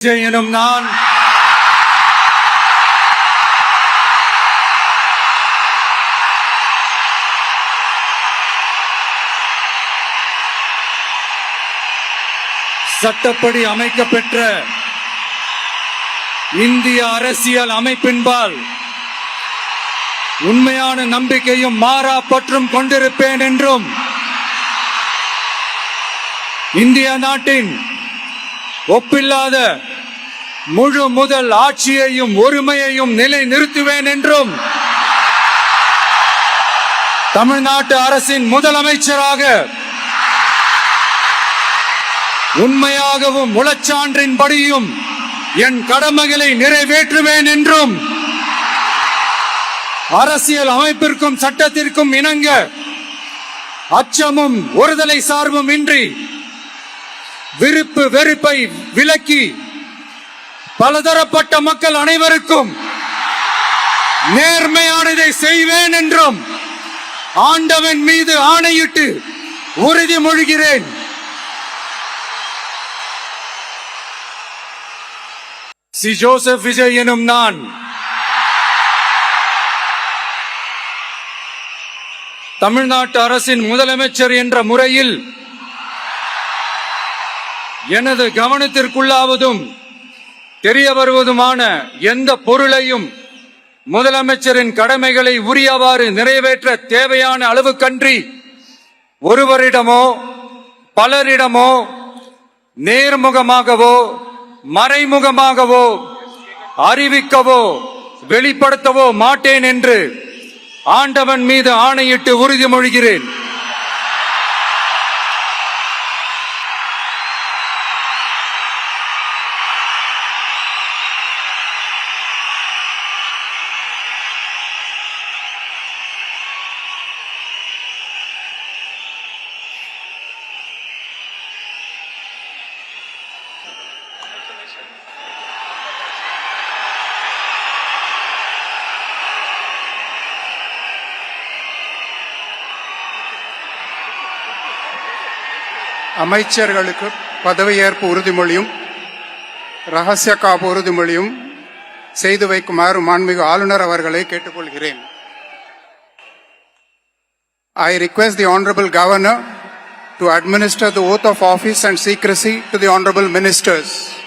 எனும் நான் சட்டப்படி அமைக்கப்பெற்ற இந்திய அரசியல் அமைப்பின்பால் உண்மையான நம்பிக்கையும் மாறா பற்றும் கொண்டிருப்பேன் என்றும் இந்திய நாட்டின் ஒப்பில்லாத முழு முதல் ஆட்சியையும் ஒருமையையும் நிலை நிறுத்துவேன் என்றும் தமிழ்நாட்டு அரசின் முதலமைச்சராக உண்மையாகவும் உளச்சான்றின்படியும் என் கடமைகளை நிறைவேற்றுவேன் என்றும் அரசியல் அமைப்பிற்கும் சட்டத்திற்கும் இணங்க அச்சமும் ஒருதலை சார்பும் இன்றி விருப்பு வெறுப்பை விலக்கி பலதரப்பட்ட மக்கள் அனைவருக்கும் நேர்மையானதை செய்வேன் என்றும் ஆண்டவன் மீது ஆணையிட்டு உறுதிமொழிகிறேன். சி ஜோசப் விஜய் எனும் நான் தமிழ்நாட்டு அரசின் முதலமைச்சர் என்ற முறையில் எனது கவனத்திற்குள்ளாவதும் தெரிய வருவதுமான எந்த பொருளையும் முதலமைச்சரின் கடமைகளை உரியவாறு நிறைவேற்ற தேவையான அளவுக்கன்றி ஒருவரிடமோ பலரிடமோ நேர்முகமாகவோ மறைமுகமாகவோ அறிவிக்கவோ வெளிப்படுத்தவோ மாட்டேன் என்று ஆண்டவன் மீது ஆணையிட்டு உறுதிமொழிகிறேன். அமைச்சர்களுக்கு பதவியேற்பு உறுதிமொழியும் ரகசிய காப்பு உறுதிமொழியும் செய்து வைக்குமாறு மாண்புமிகு ஆளுநர் அவர்களை கேட்டுக்கொள்கிறேன். I request the Honorable Governor to administer the oath of office and secrecy to the Honorable Ministers.